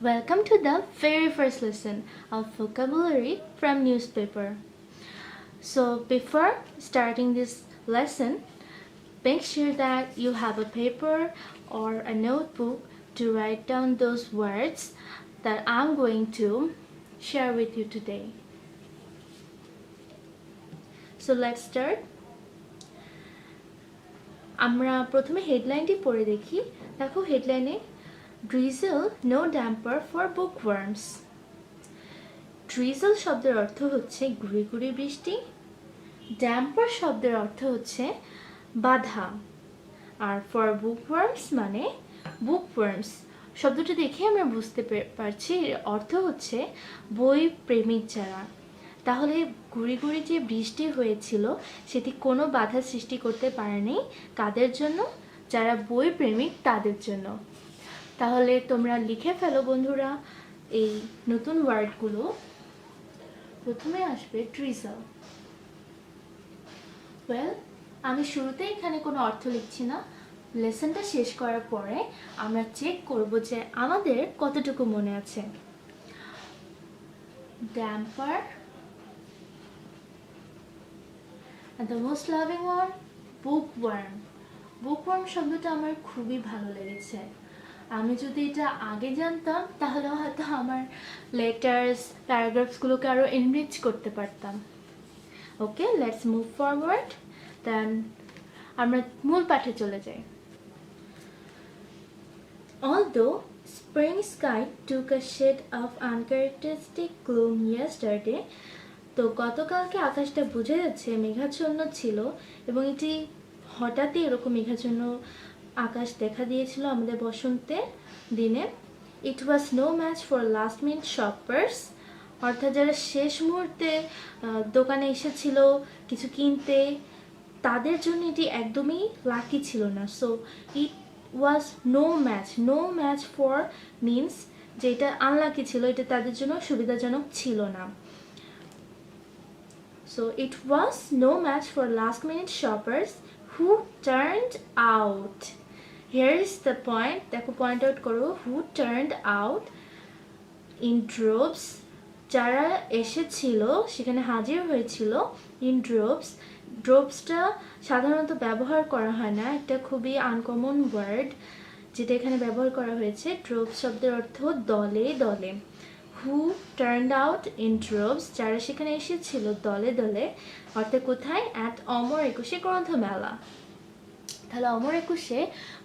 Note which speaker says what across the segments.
Speaker 1: Welcome to the very first lesson of vocabulary from newspaper. So before starting this lesson, make sure that you have a paper or a notebook to write down those words that I'm going to share with you today. So let's start. আমরা প্রথমে হেডলাইনটি পড়ে দেখি। দেখো হেডলাইনে drizzle no damper for bookworms. drizzle শব্দের অর্থ হচ্ছে গুড়ি গুড়ি বৃষ্টি, damper শব্দের অর্থ হচ্ছে বাধা, আর for bookworms মানে bookworms শব্দটি দেখে আমরা বুঝতে পারছি এর অর্থ হচ্ছে বই প্রেমিক যারা। তাহলে গুড়ি গুড়ি যে বৃষ্টি হয়েছিল সেটি কোনো বাধা সৃষ্টি করতে পারেনি কাদের জন্য? যারা বই প্রেমিক তাদের জন্য। তাহলে তোমরা লিখে ফেলো বন্ধুরা এই নতুন ওয়ার্ডগুলো। প্রথমে আসবে ড্রিজল। ওয়েল, আমি শুরুতে এখানে কোনো অর্থ লিখছি না। লেসনটা শেষ করার পরে আমরা চেক করব যে আমাদের কতটুকু মনে আছে। Damper, and the most loving one, bookworm. bookworm শব্দটা আমার খুবই ভালো লেগেছে। আমি যদি এটা আগে জানতাম তাহলে হয়তো আমার লেটার্স প্যারাগ্রাফসগুলোকে আরও এনরিচ করতে পারতাম। ওকে, লেটস মুভ ফরওয়ার্ড। দেন আমরা মূল পাঠে চলে যাই। Although spring sky took a shade of uncharacteristic gloom yesterday, তো গতকালকে আকাশটা বোঝা যাচ্ছে মেঘাচ্ছন্ন ছিল এবং এটি হঠাৎই এরকম মেঘাচ্ছন্ন আকাশ দেখা দিয়েছিল আমাদের বসন্তের দিনে। It was no match for last minute shoppers, অর্থাৎ যারা শেষ মুহূর্তে দোকানে এসেছিল কিছু কিনতে তাদের জন্য এটি একদমই লাকি ছিল না। So it was no match for means যে এটা আনলাকি ছিল, এটা তাদের জন্য সুবিধাজনক ছিল না। So it was no match for last minute shoppers who turned out. Here is the point. দেখো পয়েন্ট আউট করো। who turned out in droves, যারা এসেছিল সেখানে হাজির হয়েছিল in droves. ড্রোভসটা সাধারণত ব্যবহার করা হয় না, একটা খুবই আনকমন ওয়ার্ড যেটা এখানে ব্যবহার করা হয়েছে। ড্রোভস শব্দের অর্থ দলে দলে। who turned out in droves, যারা সেখানে এসেছিল দলে দলে, অর্থাৎ কোথায়? at অমর একুশে গ্রন্থমেলা। তাহলে অমর একুশে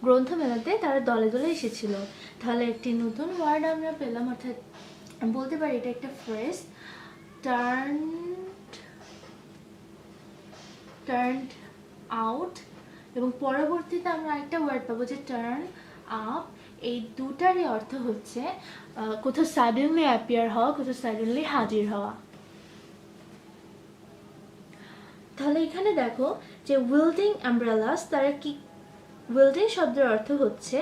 Speaker 1: গ্রন্থমেলাতে তারা দলে দলে এসেছিল। তাহলে একটি নতুন ওয়ার্ড আমরা পেলাম, অর্থাৎ বলতে পারি এটা একটা ফ্রেজ। turned out, এবং পরবর্তীতে আমরা একটা ওয়ার্ড পাবো যে টার্ন আপ। এই দুটারই অর্থ হচ্ছে কোথাও সাডেনলি অ্যাপিয়ার হওয়া, কোথাও সাডেনলি হাজির হওয়া। তাহলে এখানে দেখো যে উইল্ডিং আমব্রেলাস, তারা কি? উইল্ডিং শব্দের অর্থ হচ্ছে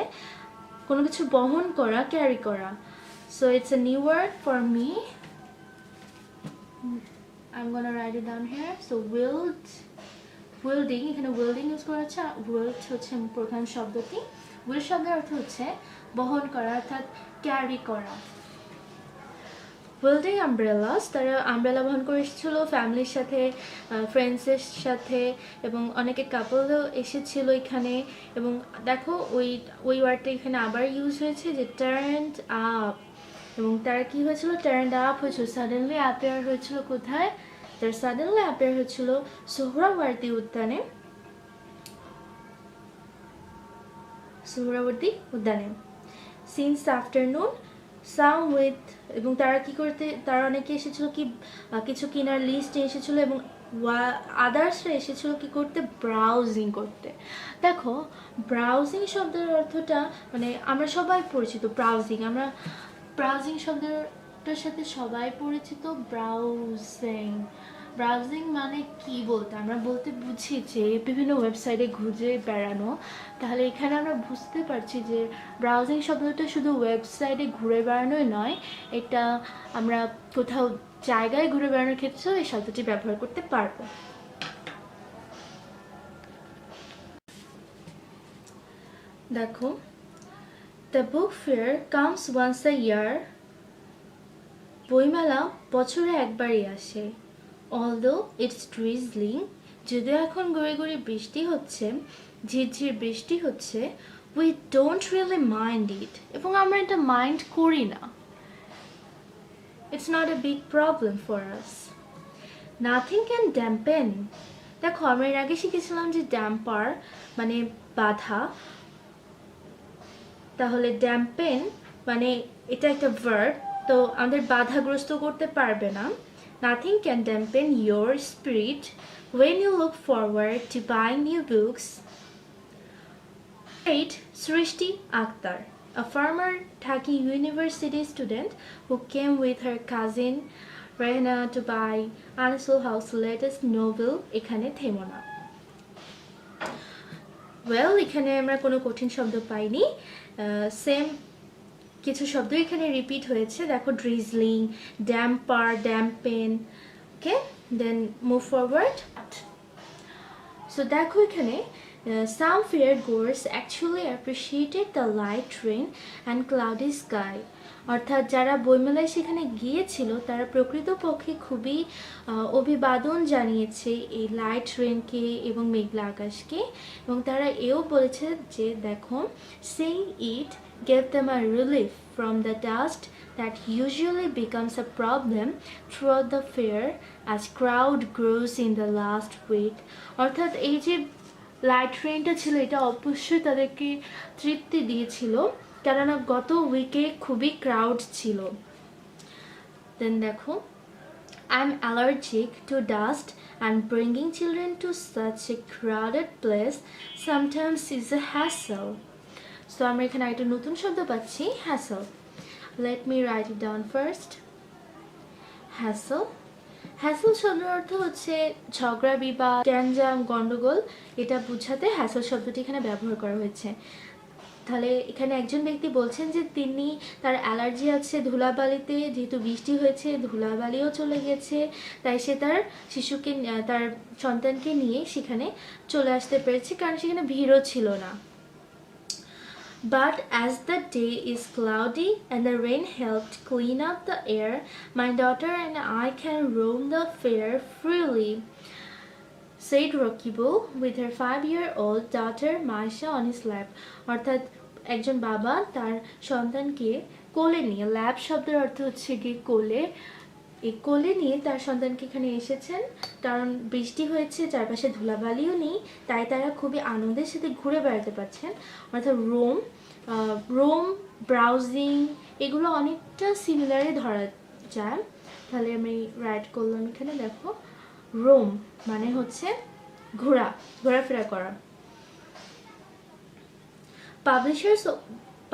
Speaker 1: কোনো কিছু বহন করা, ক্যারি করা। So it's a new word for me. I'm gonna write it down here. So wielding, এখানে উইল্ডিং ইউজ করা হচ্ছে। উইল্ড হচ্ছে প্রধান শব্দটি। উইল্ড শব্দের অর্থ হচ্ছে বহন করা, অর্থাৎ ক্যারি করা। উইল্ডিং আমব্রেলাস, তারা আমব্রেলা বহন করে এসেছিলো ফ্যামিলির সাথে, ফ্রেন্ডসের সাথে, এবং অনেকে কাপলও এসেছিল এখানে। এবং দেখো ওই ওয়ার্ডটা এখানে আবার ইউজ হয়েছে যে টার্নড আপ, এবং তারা কি হয়েছিল? টার্নড আপ হয়েছিল, সাডেনলি অ্যাপিয়ার হয়েছিল কোথায়? তার সাডেনলি অ্যাপিয়ার হয়েছিল সোহরাওয়ার্দী উদ্যানে। সোহরাওয়ার্দী উদ্যানে। সিন্স আফটারনুন সাম উইথ, এবং তারা কি করতে? তারা অনেকে এসেছিল কি কিছু কেনার লিস্ট এসেছিল, এবং আদার্সরা এসেছিল কি করতে? ব্রাউজিং করতে। দেখো ব্রাউজিং শব্দের অর্থটা মানে আমরা সবাই পরিচিত। আমরা ব্রাউজিং শব্দটার সাথে সবাই পরিচিত। ব্রাউজিং মানে কি বলতে? আমরা বলতে বুঝি যে বিভিন্ন ওয়েবসাইটে ঘুরে বেড়ানো। তাহলে এখানে আমরা বুঝতে পারছি যে ব্রাউজিং শব্দটা শুধু ওয়েবসাইটে ঘুরে বেড়ানোই নয়, এটা আমরা কোথাও জায়গায় ঘুরে বেড়ানোর ক্ষেত্রেও এই শব্দটি ব্যবহার করতে পারবো। দেখো The book fair comes once a year. বইমেলা বছরে একবারই আসে. Although it's drizzling, যদিও এখন গড়ে গড়ে বৃষ্টি হচ্ছে, ঝিরঝির বৃষ্টি হচ্ছে, we don't really mind it. এবং আমরা এটা মাইন্ড করি না. It's not a big problem for us. Nothing can dampen. দেখো আমরা এর আগে শিখেছিলাম যে ড্যাম্পার মানে বাধা, তাহলে ড্যাম্পেন মানে এটা একটা ভার্ব, তো আমাদের বাধাগ্রস্ত করতে পারবে না. Nothing can dampen your spirit when you look forward to buying new books. 8. Srishti Akhtar, a former Dhaka University student who came with her cousin Rehna to buy Anisul House's latest novel, এখানে থেমো না. Well, এখানে আমরা কোনো কঠিন শব্দ পাইনি, same কিছু শব্দ এখানে রিপিট হয়েছে. দেখো ড্রিজলিং, ড্যাম্পার, ড্যাম্পেন. ওকে, দেন মুভ ফরওয়ার্ড. সো দেখো এখানে some fair goers actually appreciated the light rain and cloudy sky. অর্থাৎ যারা বইমেলায় সেখানে গিয়েছিল তারা প্রকৃতপক্ষে খুবই অভিবাদন জানিয়েছে এই লাইট রেনকে এবং মেঘলা আকাশকে, এবং তারা এও বলেছে যে দেখো seeing it gave them a relief from the dust that usually becomes a problem throughout the fair as crowd grows in the last week. অর্থাৎ এই যে লাইট রেনটা ছিল এটা অবশ্যই তাদেরকে তৃপ্তি দিয়েছিল, কেননা গত উইকে খুবই ক্রাউড ছিল. দেন দেখো I'm allergic to dust and bringing children to such a crowded place sometimes is a hassle. So আমরা এখানে একটা নতুন শব্দ পাচ্ছি, hassle. Let me write it down first. Hassle. Hassle শব্দের অর্থ হচ্ছে ঝগড়া, বিবাদ, গ্যাঞ্জাম, গন্ডগোল. এটা বোঝাতে হ্যাসেল শব্দটি এখানে ব্যবহার করা হয়েছে. তাহলে এখানে একজন ব্যক্তি বলছেন যে তিনি তার অ্যালার্জি আছে ধুলাবালিতে, যেহেতু বৃষ্টি হয়েছে ধুলাবালিও চলে গেছে, তাই সে তার শিশুকে, তার সন্তানকে নিয়ে সেখানে চলে আসতে পেরেছে, কারণ সেখানে ভিড়ও ছিল না. But as the day is cloudy and the rain helped clean up the air, my daughter and I can roam the fair freely, said Rakibul with her 5-year-old daughter Maisha on his lap. অর্থাৎ একজন বাবা তার সন্তানকে কোলে নিয়ে, ল্যাপ শব্দের অর্থ হচ্ছে গিয়ে কোলে, এই কোলে নিয়ে তার সন্তানকে এখানে এসেছেন, কারণ বৃষ্টি হয়েছে, চারপাশে ধুলাবালিও নেই, তাই তারা খুবই আনন্দের সাথে ঘুরে বেড়াতে পারছেন. অর্থাৎ রোম, ব্রাউজিং এগুলো অনেকটা সিমিলারই ধরা যায়. তাহলে আমি রাইট করলাম এখানে, দেখো রোম মানে হচ্ছে ঘোরাফেরা করা.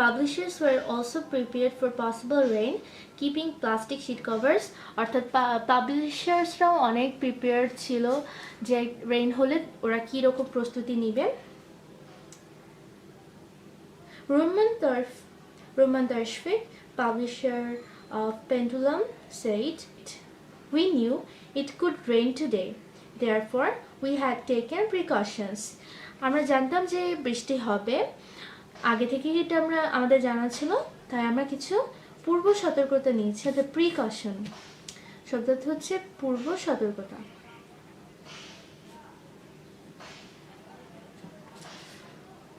Speaker 1: Publishers were also prepared for possible rain, keeping plastic sheet covers. অর্থাৎ পাবলিশার্সরাও অনেক প্রিপেয়ার্ড ছিল যে রেইন হলে ওরা কী রকম প্রস্তুতি নেবে. Roman Darshvik, publisher of Pendulum, said, "We knew it could rain today. Therefore, we had taken precautions." আমরা জানতাম যে বৃষ্টি হবে, আগে থেকেই এটা আমাদের জানা ছিল, তাই আমরা কিছু পূর্ব সতর্কতা নিয়েছি. দ্য প্রিকশন শব্দটি হচ্ছে পূর্ব সতর্কতা.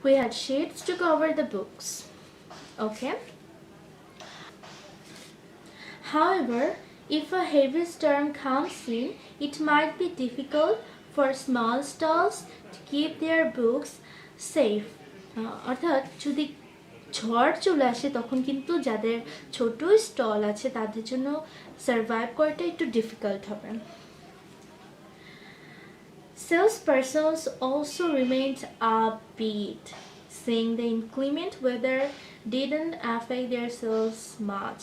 Speaker 1: We had shades to cover the books. Okay. However, if a heavy storm comes in, it might be difficult for small stalls to keep their books safe. অর্থাৎ যদি ঝড় চলে আসে তখন কিন্তু যাদের ছোট স্টল আছে তাদের জন্য সার্ভাইভ করাটা একটু ডিফিকাল্ট হবে. Salespersons also remained upbeat, saying the inclement weather didn't affect their sales much.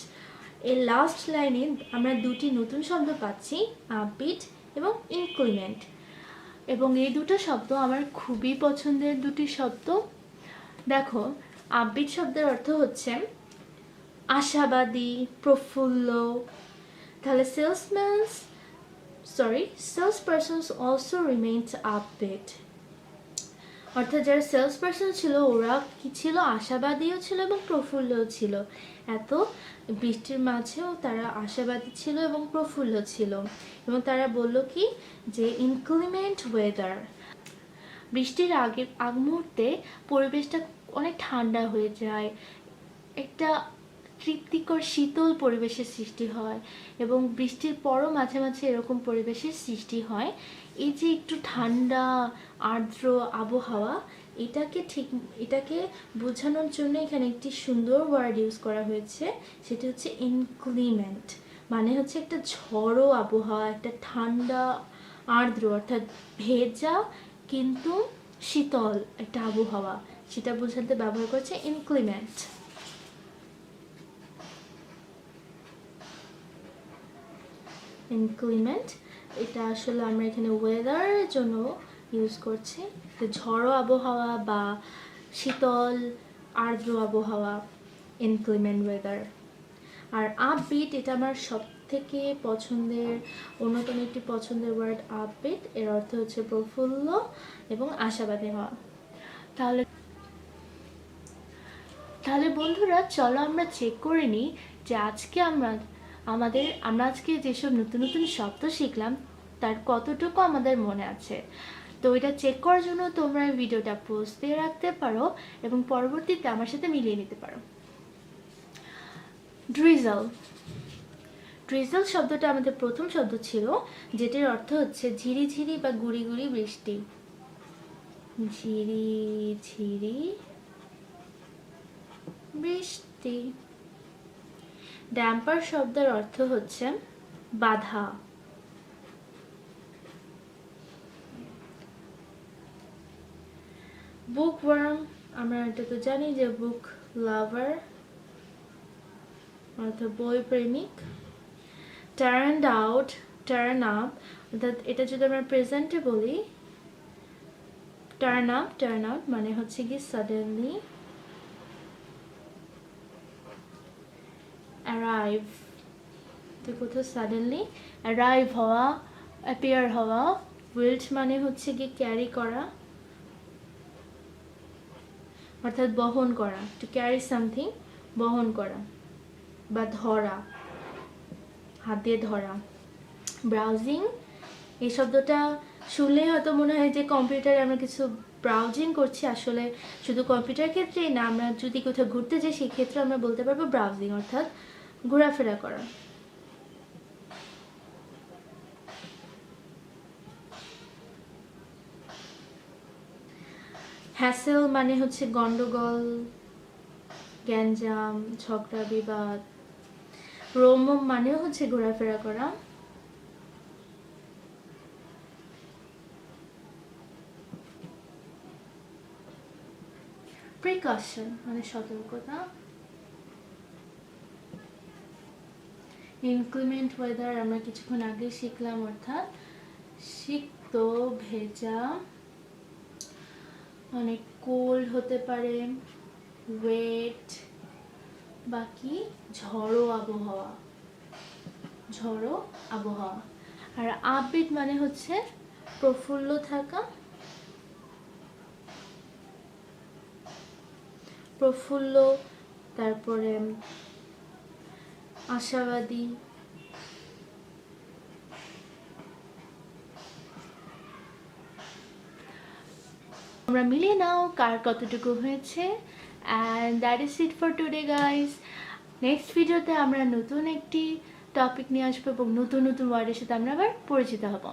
Speaker 1: এই লাস্ট লাইনে আমরা দুটি নতুন শব্দ পাচ্ছি, আপবিট এবং ইনক্লিমেন্ট, এবং এই দুটো শব্দ আমার খুবই পছন্দের দুটি শব্দ. দেখো আপবিট শব্দের অর্থ হচ্ছে আশাবাদী, প্রফুল্ল. তাহলে salespersons also remained upbeat. অর্থাৎ যারা সেলস পার্সন ছিল ওরা কি ছিল, আশাবাদীও ছিল এবং প্রফুল্লও ছিল। এত বৃষ্টির মাঝেও তারা আশাবাদী ছিল এবং প্রফুল্ল ছিল। এবং তারা বলল কি যে ইনক্লিমেন্ট ওয়েদার, বৃষ্টির আগ মুহূর্তে পরিবেশটা অনেক ঠান্ডা হয়ে যায়, একটা তৃপ্তিকর শীতল পরিবেশের সৃষ্টি হয় এবং বৃষ্টির পরও মাঝে মাঝে এরকম পরিবেশের সৃষ্টি হয়। এই যে একটু ঠান্ডা আর্দ্র আবহাওয়া, এটাকে বোঝানোর জন্য এখানে একটি সুন্দর ওয়ার্ড ইউজ করা হয়েছে, সেটা হচ্ছে ইনক্লিমেন্ট। মানে হচ্ছে একটা ঝড়ো আবহাওয়া, একটা ঠান্ডা আর্দ্র অর্থাৎ ভেজা কিন্তু শীতল একটা আবহাওয়া, সেটা বোঝাতে ব্যবহার করছে ইনক্লিমেন্ট। ইনক্লিমেন্ট এটা আসলে আমরা এখানে ওয়েদারের জন্য ইউজ করছি, ঝড়ো আবহাওয়া বা শীতল আর্দ্র আবহাওয়া, ইনক্লিমেন্ট ওয়েদার। আর আপবিট এটা আমার সব থেকে পছন্দের, অন্যতম একটি পছন্দের ওয়ার্ড আপবিট। এর অর্থ হচ্ছে প্রফুল্ল এবং আশাবাদী হওয়া। তাহলে বন্ধুরা চলো আমরা চেক করে নিই যে আজকে আমরা আজকে যেসব নতুন নতুন শব্দ শিখলাম তার কতটুকু আমাদের মনে আছে। তো এটা চেক করার জন্য তোমরা ভিডিওটা পোস্ট দিয়ে রাখতে পারো এবং পরবর্তীতে আমার সাথে মিলিয়ে নিতে পারো। ড্রিজল, ড্রিজল শব্দটা আমাদের প্রথম শব্দ ছিল, যেটির অর্থ হচ্ছে ঝিরিঝিরি বা গুড়ি গুড়ি বৃষ্টি। ঝিরি ঝিরি বৃষ্টি। ড্যাম্পার শব্দের অর্থ হচ্ছে বাধা। বুকওয়ার্ম, আমরা এটা তো জানি যে বুক লাভার অর্থাৎ বই প্রেমিক। টার্নড আউট, টার্ন আপ, অর্থাৎ এটা যদি আমরা প্রেজেন্টে বলি, টার্ন আপ টার্ন আউট মানে হচ্ছে কি সাডেনলি। অ্যারাইভ, তো কোথাও সাডেনলি অ্যারাইভ হওয়া, অ্যাপিয়ার হওয়া। উইল্ট মানে হচ্ছে কি ক্যারি করা অর্থাৎ বহন করা, টু ক্যারি সামথিং, বহন করা বা ধরা, হাত দিয়ে ধরা। ব্রাউজিং, এই শব্দটা শুনলে হয়তো মনে হয় যে কম্পিউটারে আমরা কিছু ব্রাউজিং করছি, আসলে শুধু কম্পিউটার ক্ষেত্রেই না, আমরা যদি কোথাও ঘুরতে যাই সেই ক্ষেত্রে আমরা বলতে পারবো ব্রাউজিং অর্থাৎ ঘোরাফেরা করা। হ্যাসেল মানে হচ্ছে গন্ডগোল, গ্যাঞ্জাম, ঝগড়া বিবাদ। রোমম মানেও হচ্ছে ঘোরাফেরা করা। প্রিকশন মানে সতর্কতা। ইনক্লিমেন্ট ওয়েদার আমরা কিছুক্ষণ আগে শিখলাম, অর্থাৎ সিক্ত ভেজা, অনেক কোল্ড হতে পারে, ওয়েট, বাকি ঝড়ো আবহাওয়া, ঝড়ো আবহাওয়া। আর আপবিট মানে হচ্ছে প্রফুল্ল থাকা, প্রফুল্ল, তারপরে আশাবাদী। আমরা মিলিয়ে নাও কার কতটুকু হয়েছে। And that is it for today guys. Next ভিডিওতে আমরা নতুন একটি টপিক নিয়ে আসবো এবং নতুন নতুন ওয়ার্ডের সাথে আমরা আবার পরিচিত হব।